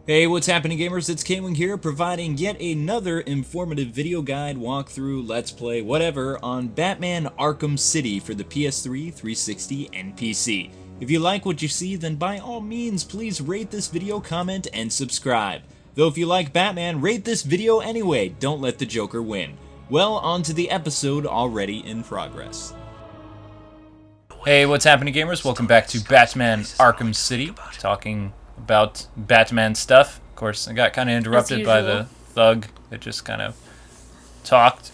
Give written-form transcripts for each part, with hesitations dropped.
Hey, what's happening, gamers? It's K-Wing here, providing yet another informative video guide, walkthrough, let's play, whatever, on Batman Arkham City for the PS3, 360, and PC. If you like what you see, then by all means, please rate this video, comment, and subscribe. Though if you like Batman, rate this video anyway, don't let the Joker win. Well, on to the episode already in progress. Hey, what's happening, gamers? Welcome back to Batman Arkham City, talking about Batman stuff. Of course, I got kind of interrupted by the thug that just kind of talked.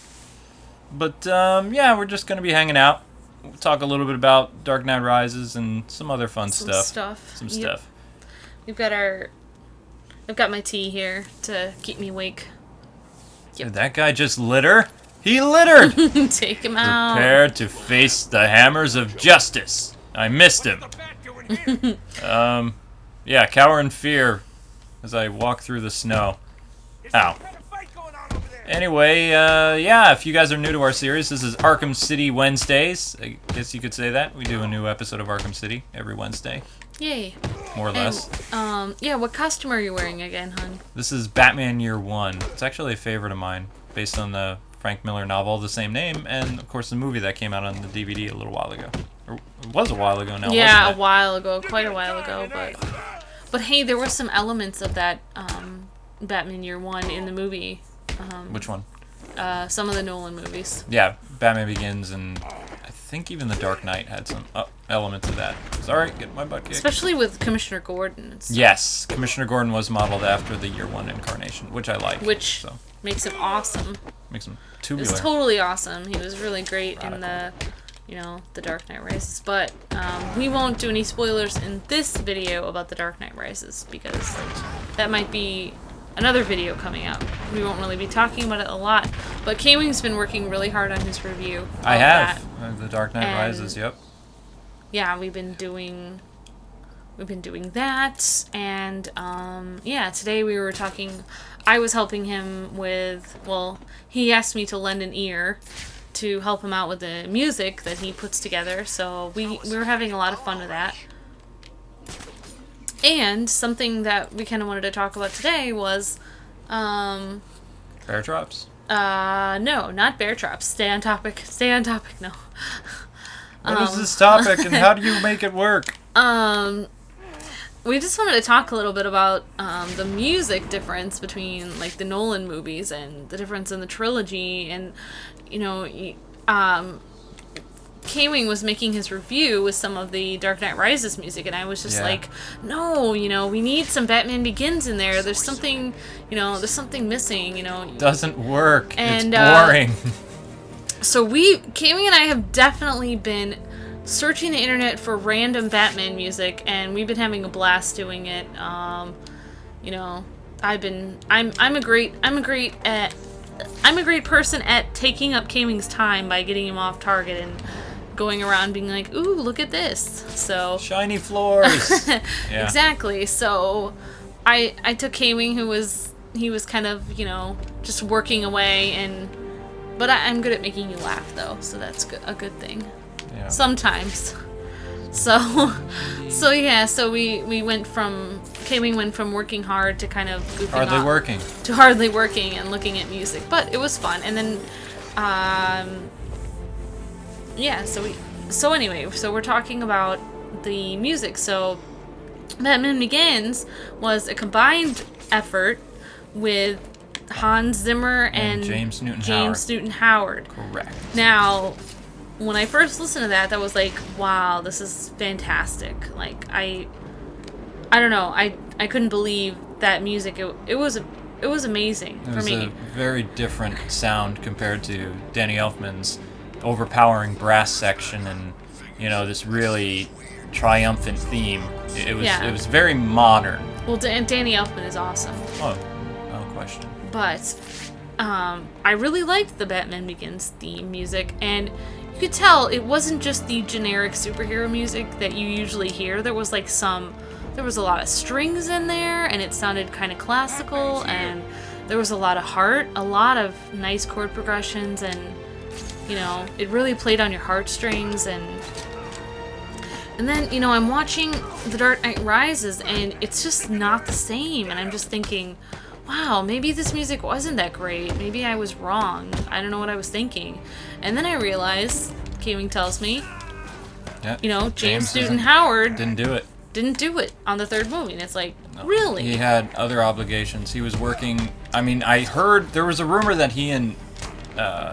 But, yeah, we're just going to be hanging out. We'll talk a little bit about Dark Knight Rises and some other fun stuff. Some stuff. We've got I've got my tea here to keep me awake. Yep. Did that guy just litter? He littered! Take him out. Prepare to face the hammers of justice. I missed him. Yeah, cower in fear as I walk through the snow. Ow. Anyway, yeah, if you guys are new to our series, this is Arkham City Wednesdays. I guess you could say that. We do a new episode of Arkham City every Wednesday. Yay. More or less. Yeah, what costume are you wearing again, hon? This is Batman Year One. It's actually a favorite of mine, based on the Frank Miller novel of the same name, and of course the movie that came out on the DVD a little while ago. Or it was a while ago now, yeah, wasn't it? a while ago, quite a while ago, but hey, there were some elements of that Batman Year One in the movie. Which one? Some of the Nolan movies. Yeah, Batman Begins, and I think even The Dark Knight had some elements of that. Sorry, get my butt kicked. Especially with Commissioner Gordon and stuff. Yes, Commissioner Gordon was modeled after the Year One incarnation, which I like. Which makes him awesome. Makes him It tubular. was totally awesome. He was really great in the Dark Knight Rises. But we won't do any spoilers in this video about the Dark Knight Rises because that might be another video coming out. We won't really be talking about it a lot. But K-Wing's been working really hard on his review. I have the Dark Knight Rises. Yep. Yeah, we've been doing that, and yeah, today we were talking. I was helping him with, he asked me to lend an ear to help him out with the music that he puts together, so we were having a lot of fun with that. And something that we kind of wanted to talk about today was Bear traps? No, not bear traps. Stay on topic, no. What is this topic, and how do you make it work? We just wanted to talk a little bit about the music difference between like the Nolan movies and the difference in the trilogy, and K-Wing was making his review with some of the Dark Knight Rises music, and I was just like, no, we need some Batman Begins in there. There's something, there's something missing, It doesn't work. And, it's boring. So K-Wing and I have definitely been searching the internet for random Batman music, and we've been having a blast doing it. I'm a great person at taking up K-Wing's time by getting him off target and going around being like, ooh, look at this. So shiny floors. Yeah. Exactly. So I took K-Wing, he was kind of, just working away, but I'm good at making you laugh though, so that's a good thing. Yeah. Sometimes. So yeah, so we went from, K-Wing went from working hard to kind of goofing hardly off, working. To hardly working and looking at music, but it was fun. And then, yeah, so anyway, so we're talking about the music. So Batman Begins was a combined effort with Hans Zimmer and James Newton Howard. Correct. Now, when I first listened to that was like, wow, this is fantastic. Like, I don't know, I couldn't believe that music. It was amazing for me. It was a very different sound compared to Danny Elfman's overpowering brass section and, this really triumphant theme. It was very modern. Well, Danny Elfman is awesome. Oh, no question. But I really liked the Batman Begins theme music, and you could tell it wasn't just the generic superhero music that you usually hear. There was a lot of strings in there, and it sounded kind of classical, and there was a lot of heart, a lot of nice chord progressions, and it really played on your heartstrings, and And then, I'm watching The Dark Knight Rises, and it's just not the same. And I'm just thinking, wow, maybe this music wasn't that great. Maybe I was wrong. I don't know what I was thinking. And then I realized, K-Wing tells me, James Newton Howard didn't do it on the third movie. And it's like, really? He had other obligations. He was working... I mean, I heard... There was a rumor that he and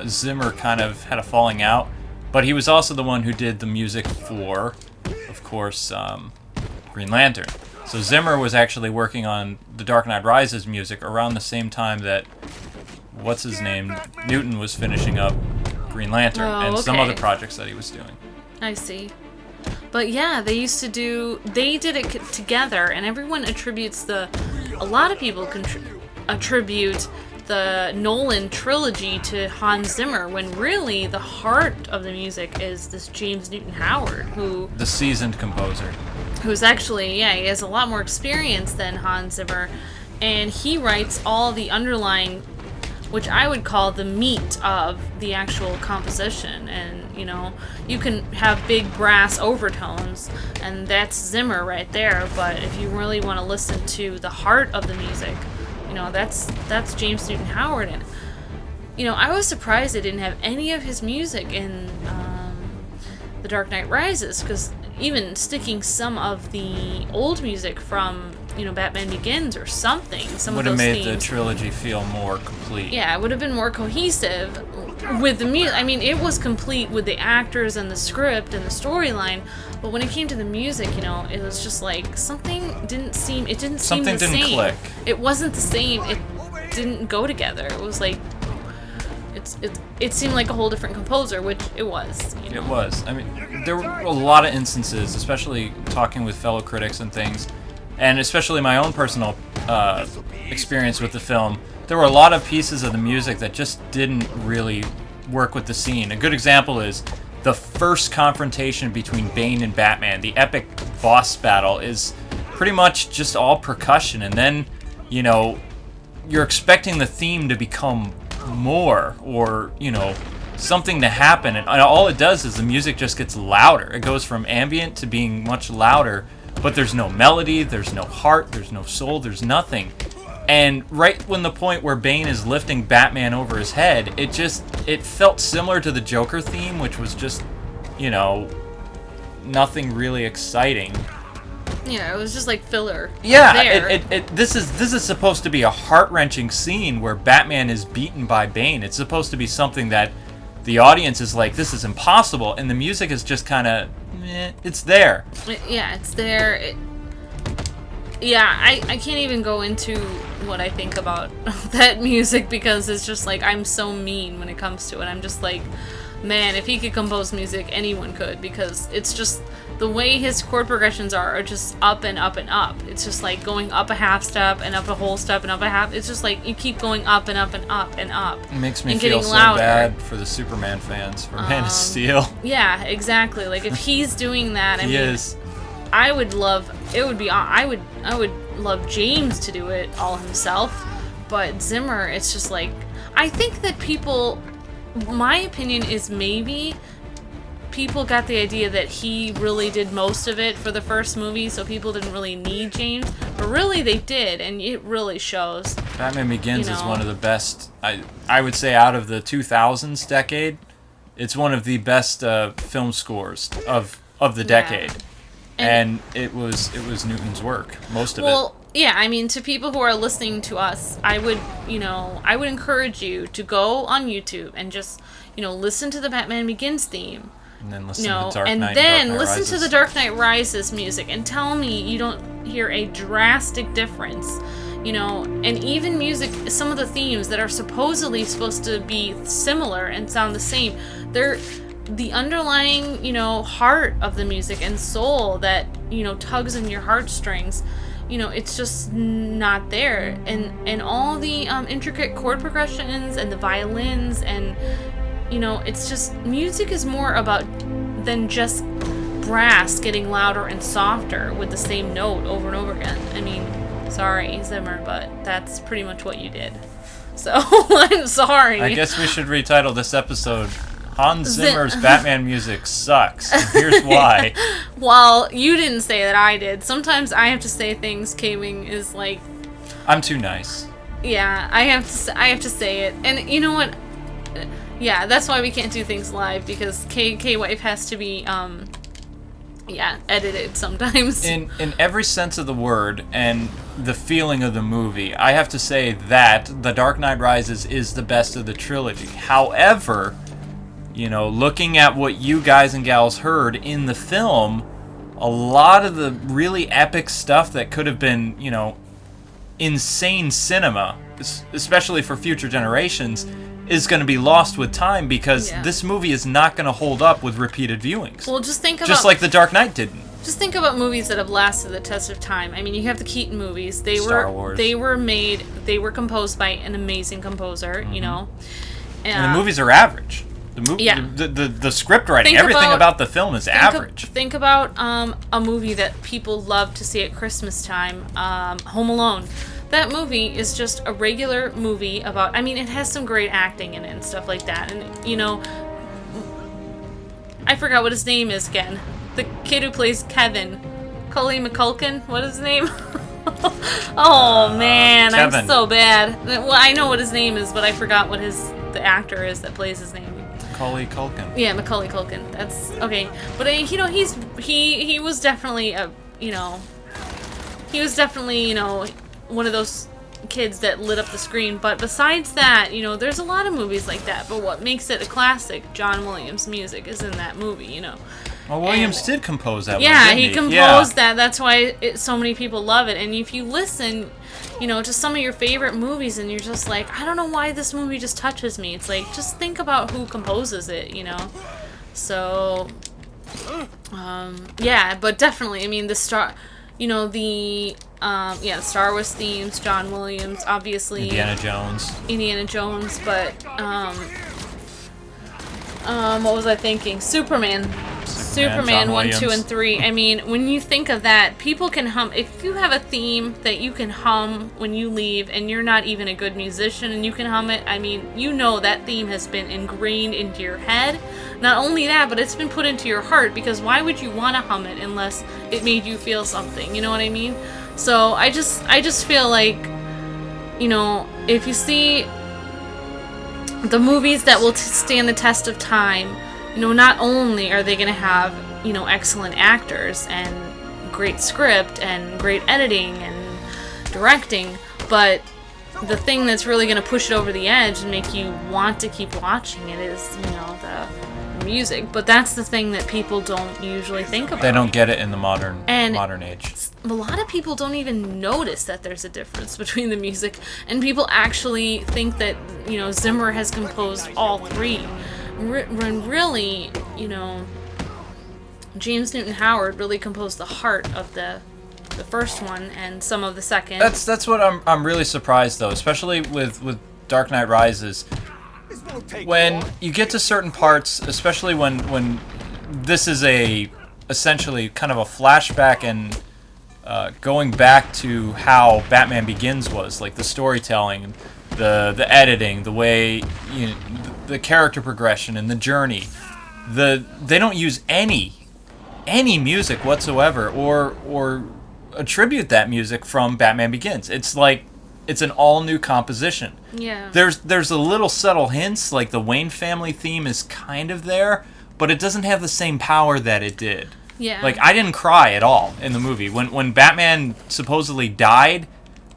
Zimmer kind of had a falling out, but he was also the one who did the music for, of course, Green Lantern. So Zimmer was actually working on The Dark Knight Rises music around the same time that, Newton was finishing up Green Lantern and some other projects that he was doing. I see. But yeah, they did it together, and everyone attributes a lot of people attribute the Nolan trilogy to Hans Zimmer, when really the heart of the music is this James Newton Howard, the seasoned composer. Who's actually, he has a lot more experience than Hans Zimmer, and he writes all the underlying, which I would call the meat of the actual composition. And, you can have big brass overtones, and that's Zimmer right there, but if you really want to listen to the heart of the music, that's James Newton Howard. And, I was surprised they didn't have any of his music in The Dark Knight Rises, because even sticking some of the old music from, Batman Begins or something, would have made the trilogy feel more complete. Yeah, it would have been more cohesive with the music. I mean, it was complete with the actors and the script and the storyline, but when it came to the music, it was just like something didn't seem the same. Something didn't click. It wasn't the same. It didn't go together. It was like it seemed like a whole different composer, which it was. It was. I mean, there were a lot of instances, especially talking with fellow critics and things, and especially my own personal experience with the film. There were a lot of pieces of the music that just didn't really work with the scene. A good example is the first confrontation between Bane and Batman. The epic boss battle is pretty much just all percussion, and then, you're expecting the theme to become more, or, something to happen, and all it does is the music just gets louder. It goes from ambient to being much louder, but there's no melody, there's no heart, there's no soul, there's nothing. And right when the point where Bane is lifting Batman over his head, it felt similar to the Joker theme, which was just, nothing really exciting. Yeah, it was just like filler. Yeah, this is supposed to be a heart-wrenching scene where Batman is beaten by Bane. It's supposed to be something that the audience is like, this is impossible, and the music is just kind of, it's there. It's there. I can't even go into what I think about that music, because it's just like, I'm so mean when it comes to it. I'm just like, man, if he could compose music, anyone could, because it's just the way his chord progressions are just up and up and up. It's just like going up a half step and up a whole step and up a half. It's just like you keep going up and up and up and up. It makes me feel so bad for the Superman fans for Man of Steel. Yeah, exactly. Like if he's doing that, I would love James to do it all himself, but Zimmer, it's just like, I think that my opinion is maybe people got the idea that he really did most of it for the first movie, so people didn't really need James, but really they did, and it really shows. Batman Begins is one of the best, I would say, out of the 2000s decade. It's one of the best film scores of the decade. And it was Newton's work, most of it. Well, yeah, I mean, to people who are listening to us, I would encourage you to go on YouTube and just, listen to the Batman Begins theme. And then listen to the Dark Knight listen to the Dark Knight Rises music and tell me you don't hear a drastic difference. And even music, some of the themes that are supposedly supposed to be similar and sound the same, they're the underlying, heart of the music and soul that, tugs in your heartstrings, it's just not there. And all the intricate chord progressions and the violins and, it's just, music is more about than just brass getting louder and softer with the same note over and over again. I mean, sorry, Zimmer, but that's pretty much what you did. So, I'm sorry. I guess we should retitle this episode Hans Zimmer's Batman music sucks. And here's why. Well, you didn't say that, I did. Sometimes I have to say things K-Wing is like... I'm too nice. Yeah, I have to say it. And you know what? Yeah, that's why we can't do things live, because K-Wife has to be, edited sometimes. In every sense of the word and the feeling of the movie, I have to say that The Dark Knight Rises is the best of the trilogy. However, you know, looking at what you guys and gals heard in the film, a lot of the really epic stuff that could have been, you know, insane cinema, especially for future generations, is going to be lost with time, because this movie is not going to hold up with repeated viewings. Well, just like The Dark Knight didn't. Just think about movies that have lasted the test of time. I mean, you have the Keaton movies. Star Wars. They were composed by an amazing composer, you know. And the movies are average. The script writing, everything about the film is average. Think about a movie that people love to see at Christmas time, Home Alone. That movie is just a regular movie about... I mean, it has some great acting in it and stuff like that. And, you know... I forgot what his name is again. The kid who plays Kevin. Macaulay Culkin? What is his name? Oh, man. Kevin. I'm so bad. Well, I know what his name is, but I forgot what the actor is that plays his name. Macaulay Culkin. Yeah, Macaulay Culkin. That's... Okay. But, you know, he was definitely a... You know... He was definitely, you know... one of those kids that lit up the screen. But besides that, you know, there's a lot of movies like that. But what makes it a classic, John Williams' music, is in that movie, you know. Well, Williams did compose that one, yeah, didn't he composed that. That's why so many people love it. And if you listen, you know, to some of your favorite movies and you're just like, I don't know why this movie just touches me. It's like, just think about who composes it, you know. So, yeah, but definitely, I mean, the Star Wars themes, John Williams, obviously. Indiana Jones, but, what was I thinking? Superman 1, 2, and 3. I mean, when you think of that, people can hum. If you have a theme that you can hum when you leave and you're not even a good musician and you can hum it, I mean, you know that theme has been ingrained into your head. Not only that, but it's been put into your heart, because why would you want to hum it unless it made you feel something? You know what I mean? So I just feel like, you know, if you see the movies that will stand the test of time, you know, not only are they going to have, you know, excellent actors and great script and great editing and directing, but the thing that's really going to push it over the edge and make you want to keep watching it is, you know, the music. But that's the thing that people don't usually think about. They don't get it in the modern age. A lot of people don't even notice that there's a difference between the music, and people actually think that, you know, Zimmer has composed all three. When really, you know, James Newton Howard really composed the heart of the first one and some of the second. That's what I'm really surprised though, especially with Dark Knight Rises. When you get to certain parts, especially when this is essentially kind of a flashback and going back to how Batman Begins was, like the storytelling, the editing, the way, you know, the character progression and the journey. They don't use any music whatsoever or attribute that music from Batman Begins. It's like it's an all new composition. Yeah. There's a little subtle hints, like the Wayne family theme is kind of there, but it doesn't have the same power that it did. Yeah. Like, I didn't cry at all in the movie. When Batman supposedly died,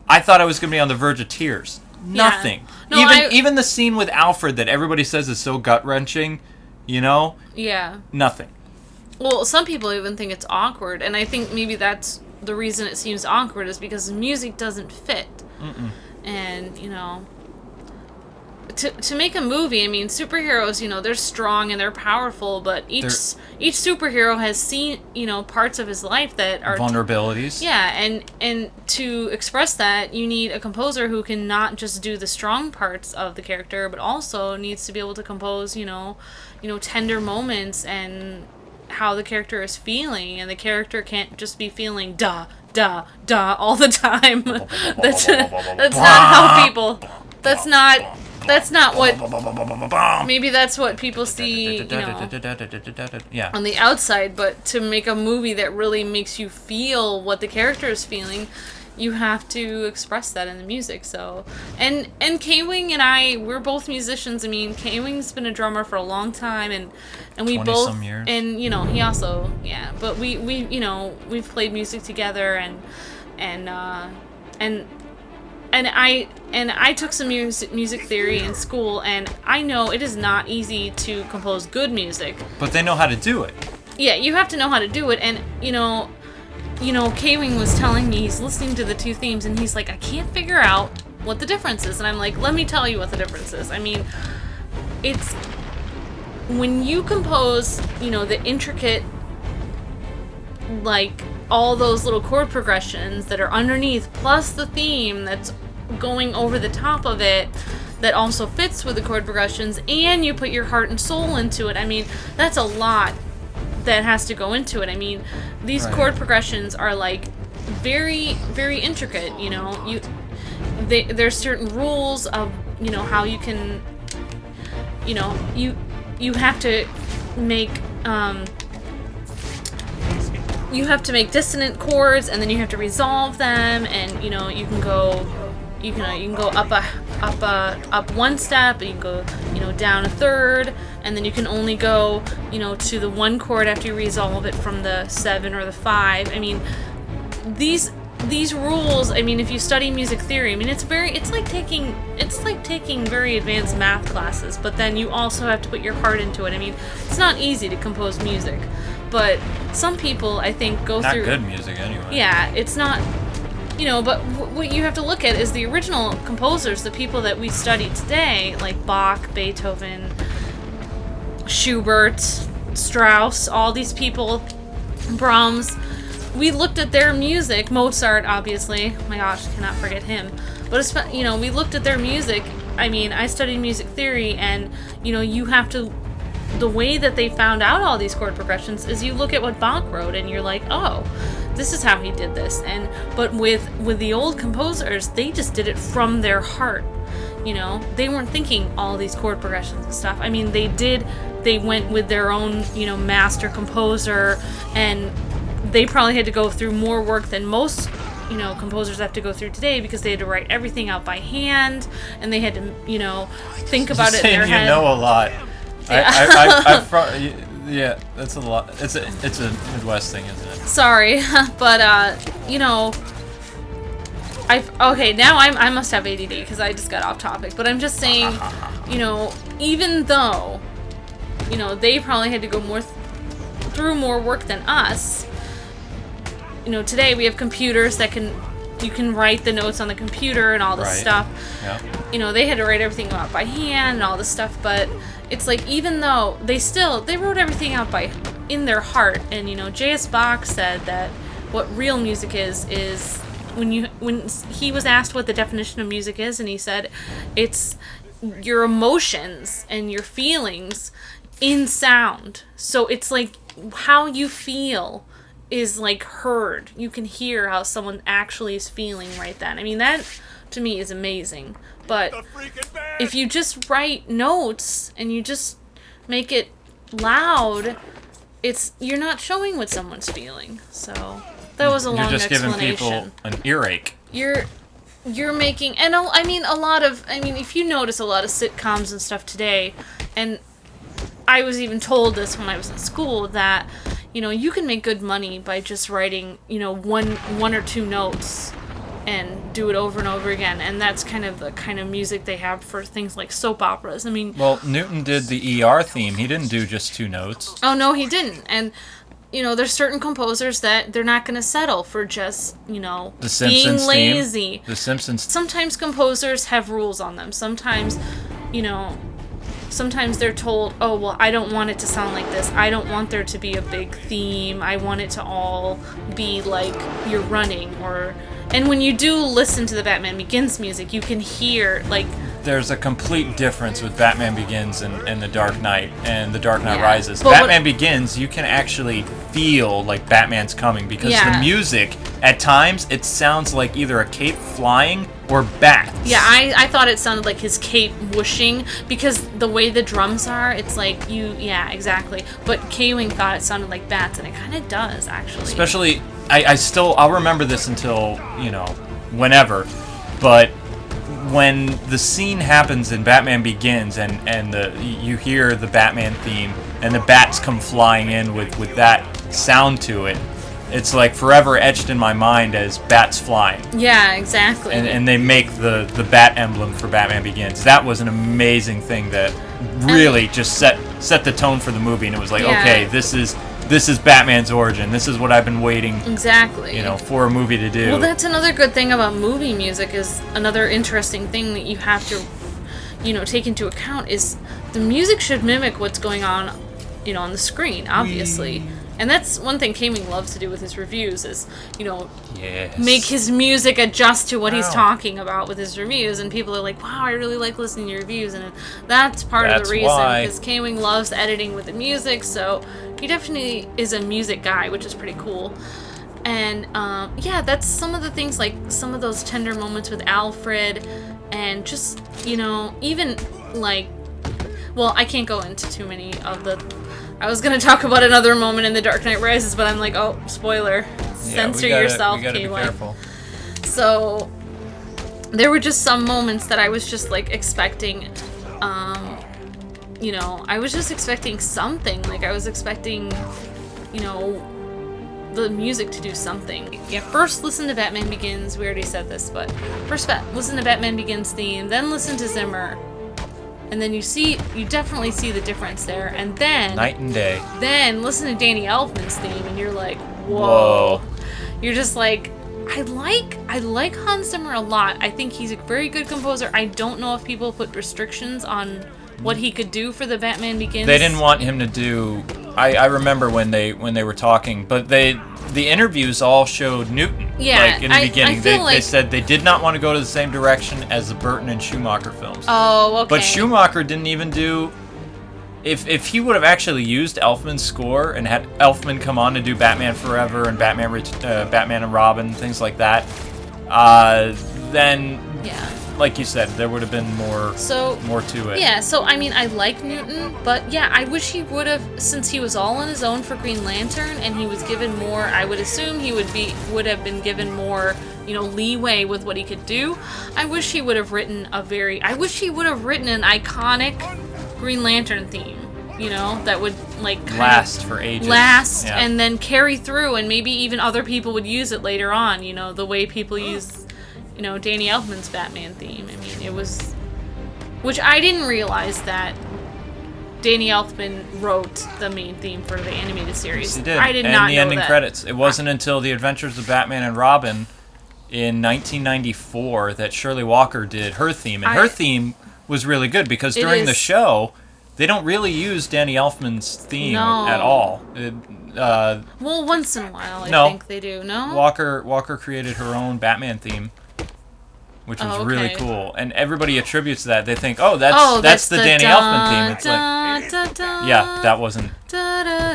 I thought I was going to be on the verge of tears. Nothing. No, even the scene with Alfred that everybody says is so gut-wrenching, you know? Yeah. Nothing. Well, some people even think it's awkward, and I think maybe that's the reason it seems awkward is because the music doesn't fit. Mm-mm. And, you know, to make a movie, I mean, superheroes, you know, they're strong and they're powerful, but each superhero has seen, you know, parts of his life that are vulnerabilities. Yeah, and to express that, you need a composer who can not just do the strong parts of the character, but also needs to be able to compose, you know, tender moments and how the character is feeling, and the character can't just be feeling duh all the time. That's not how people. That's not that's not what. Maybe that's what people see, you know, yeah, on the outside. But to make a movie that really makes you feel what the character is feeling, you have to express that in the music. So, and K-Wing and I, we're both musicians. I mean, K-Wing's been a drummer for a long time, and we 20 both, some years. and you know, he also, yeah. But we you know, we've played music together, and I took some music theory in school, and I know it is not easy to compose good music. But they know how to do it. Yeah, you have to know how to do it, and you know, K-Wing was telling me he's listening to the two themes, and he's like, I can't figure out what the difference is. And I'm like, let me tell you what the difference is. I mean, it's when you compose, you know, the intricate, like, all those little chord progressions that are underneath, plus the theme that's going over the top of it, that also fits with the chord progressions, and you put your heart and soul into it. I mean, that's a lot that has to go into it. I mean, these chord progressions are like very, very intricate. You know, there's certain rules of, you know, how you can, you know, you have to make dissonant chords, and then you have to resolve them, and you know, you can go up one step, and you can go, you know, down a third, and then you can only go, you know, to the one chord after you resolve it from the 7 or the 5. I mean, these rules, I mean, if you study music theory, I mean, it's like taking very advanced math classes, but then you also have to put your heart into it. I mean, it's not easy to compose music, but some people, I think, go through... Not good music, anyway. Yeah, it's not... You know, but what you have to look at is the original composers, the people that we study today, like Bach, Beethoven, Schubert, Strauss, all these people, Brahms. We looked at their music, Mozart, obviously. Oh my gosh, cannot forget him. But, you know, we looked at their music. I mean, I studied music theory, and, you know, you have to... The way that they found out all these chord progressions is you look at what Bach wrote, and you're like, oh, this is how he did this. But with the old composers, they just did it from their heart. You know, they weren't thinking all these chord progressions and stuff. I mean, they went with their own, you know, master composer, and they probably had to go through more work than most, you know, composers have to go through today, because they had to write everything out by hand, and they had to, you know, think about it in their head. You know a lot. Yeah. Yeah, that's a lot. It's a Midwest thing, isn't it? Sorry, but you know, okay, now I must have ADD because I just got off topic. But I'm just saying, you know, even though, you know, they probably had to go through more work than us. You know, today we have computers that you can write the notes on the computer and all this stuff. Yeah. You know, they had to write everything out by hand and all this stuff, but it's like, even though they wrote everything out in their heart. And, you know, J.S. Bach said that what real music is when he was asked what the definition of music is, and he said it's your emotions and your feelings in sound. So it's like how you feel is like heard. You can hear how someone actually is feeling right then. I mean, that to me is amazing. But if you just write notes and you just make it loud, you're not showing what someone's feeling. So that was a long explanation. You're just giving people an earache. You're making, and I mean, if you notice a lot of sitcoms and stuff today, and I was even told this when I was in school, that, you know, you can make good money by just writing, you know, one or two notes and do it over and over again. And that's kind of the kind of music they have for things like soap operas. I mean... Well, Newton did the ER theme. He didn't do just 2 notes. Oh, no, he didn't. And, you know, there's certain composers that they're not going to settle for just, you know, being lazy. Theme. The Simpsons. Sometimes composers have rules on them. Sometimes, you know... Sometimes they're told, oh, well, I don't want it to sound like this. I don't want there to be a big theme. I want it to all be like you're running. And when you do listen to the Batman Begins music, you can hear, like, there's a complete difference with Batman Begins and The Dark Knight and The Dark Knight Rises. But Batman Begins, you can actually feel like Batman's coming because the music, at times, it sounds like either a cape flying or bats. Yeah, I thought it sounded like his cape whooshing because the way the drums are, it's like yeah, exactly. But K-Wing thought it sounded like bats, and it kind of does, actually. Especially, I'll remember this until, whenever, but when the scene happens in Batman Begins and you hear the Batman theme and the bats come flying in with that sound to it, it's like forever etched in my mind as bats flying. Yeah, exactly. And they make the bat emblem for Batman Begins. That was an amazing thing that really just set the tone for the movie, and it was like, okay, this is Batman's origin. This is what I've been waiting for a movie to do. Well, that's another good thing about movie music, is another interesting thing that you have to take into account is the music should mimic what's going on on the screen, obviously. And that's one thing K-Wing loves to do with his reviews is, make his music adjust to what he's talking about with his reviews. And people are like, wow, I really like listening to your reviews. And that's part of the reason, because K-Wing loves editing with the music. So he definitely is a music guy, which is pretty cool. And, that's some of the things, like some of those tender moments with Alfred. And just, even like, well, I can't go into too many of the... I was going to talk about another moment in The Dark Knight Rises, but I'm like, oh, spoiler. Censor yourself, we gotta be careful. So, there were just some moments that I was just, like, expecting, I was just expecting something. Like, I was expecting, the music to do something. Yeah, first listen to Batman Begins. We already said this, but first listen to Batman Begins theme, then listen to Zimmer. And then you definitely see the difference there. And then... night and day. Then listen to Danny Elfman's theme, and you're like, whoa. You're just like, I like Hans Zimmer a lot. I think he's a very good composer. I don't know if people put restrictions on what he could do for the Batman Begins. They didn't want him to do... I remember when they were talking, but the interviews all showed Newton. Yeah, like in the beginning, they said they did not want to go to the same direction as the Burton and Schumacher films. Oh, okay. But Schumacher didn't even do. If he would have actually used Elfman's score and had Elfman come on to do Batman Forever and Batman and Robin, things like that, then like you said, there would have been more to it. Yeah, so I mean, I like Newton, but yeah, I wish he would have, since he was all on his own for Green Lantern and he was given more, I would assume he would have been given more, leeway with what he could do. I wish he would have written an iconic Green Lantern theme, that would last for ages. And then carry through, and maybe even other people would use it later on, the way people use Danny Elfman's Batman theme. I mean, it was... Which I didn't realize that Danny Elfman wrote the main theme for the animated series. Yes, he did. I did not know that. And the ending credits. It wasn't until The Adventures of Batman and Robin in 1994 that Shirley Walker did her theme. And her theme was really good because during the show, they don't really use Danny Elfman's theme at all. Well, once in a while, I think they do. No? Walker created her own Batman theme, which was really cool, and everybody attributes that. They think, that's the Danny Elfman theme. It's that wasn't. Danny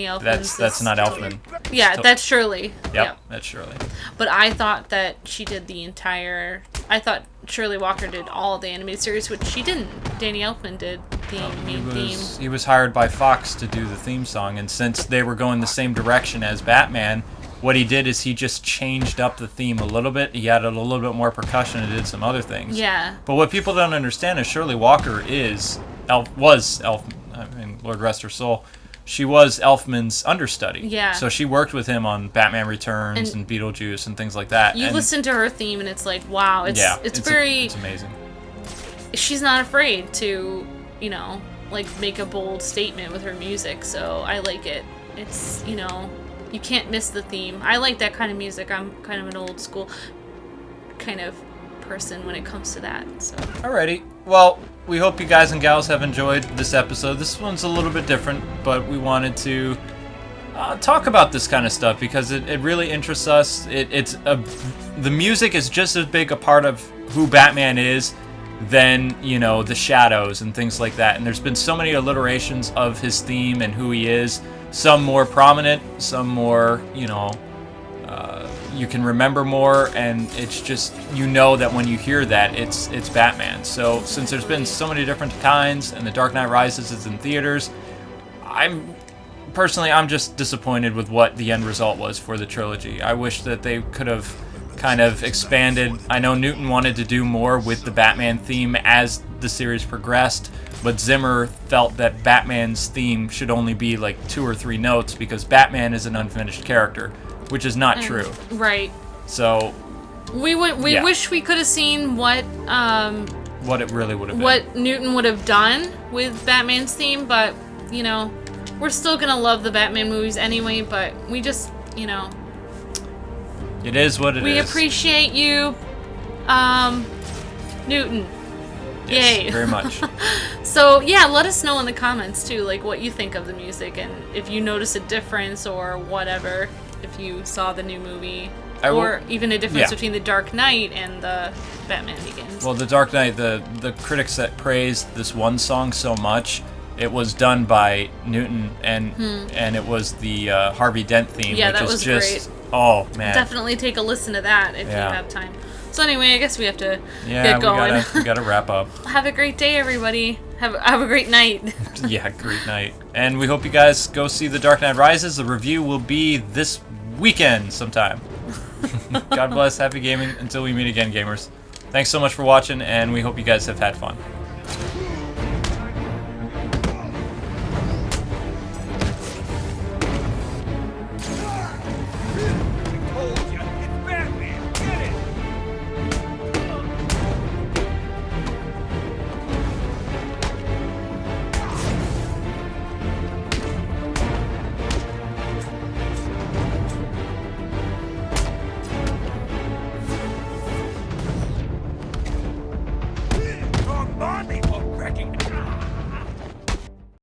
Elfman. That's not Elfman. Yeah, that's Shirley. Yep, that's Shirley. But I thought that she did the entire. I thought Shirley Walker did all of the animated series, which she didn't. Danny Elfman did the main theme. He was hired by Fox to do the theme song, and since they were going the same direction as Batman, what he did is he just changed up the theme a little bit. He added a little bit more percussion and did some other things. Yeah. But what people don't understand is Shirley Walker was Elfman. I mean, Lord rest her soul. She was Elfman's understudy. Yeah. So she worked with him on Batman Returns and Beetlejuice and things like that. You listen to her theme and it's like, wow, it's amazing. She's not afraid to, make a bold statement with her music, so I like it. It's, you can't miss the theme. I like that kind of music. I'm kind of an old school kind of person when it comes to that. So. Alrighty. Well, we hope you guys and gals have enjoyed this episode. This one's a little bit different, but we wanted to talk about this kind of stuff because it really interests us. The music is just as big a part of who Batman is than, you know, the shadows and things like that. And there's been so many alliterations of his theme and who he is. Some more prominent, some more, you know, you can remember more, and it's just, you know that when you hear that, it's Batman. So since there's been so many different kinds, and The Dark Knight Rises is in theaters, I'm just disappointed with what the end result was for the trilogy. I wish that they could have kind of expanded. I know Newton wanted to do more with the Batman theme as the series progressed, but Zimmer felt that Batman's theme should only be like 2 or 3 notes because Batman is an unfinished character, which is not true. Right. So we wish we could have seen what it really would have been. What Newton would have done with Batman's theme, but you know, we're still gonna love the Batman movies anyway, but we just, you know, it is what it is. We appreciate you, Newton. Yes, Yay. very much. So yeah, let us know in the comments too, like what you think of the music and if you notice a difference or whatever, if you saw the new movie. Or even a difference between The Dark Knight and the Batman Begins. Well, The Dark Knight, the critics that praised this one song so much, it was done by Newton, and it was the Harvey Dent theme, yeah, which that is was just, great. Oh, man. Definitely take a listen to that if you have time. So anyway, I guess we have to get get going. we gotta wrap up. Have a great day, everybody. Have a great night. Yeah, great night. And we hope you guys go see The Dark Knight Rises. The review will be this weekend sometime. God bless, happy gaming. Until we meet again, gamers. Thanks so much for watching, and we hope you guys have had fun.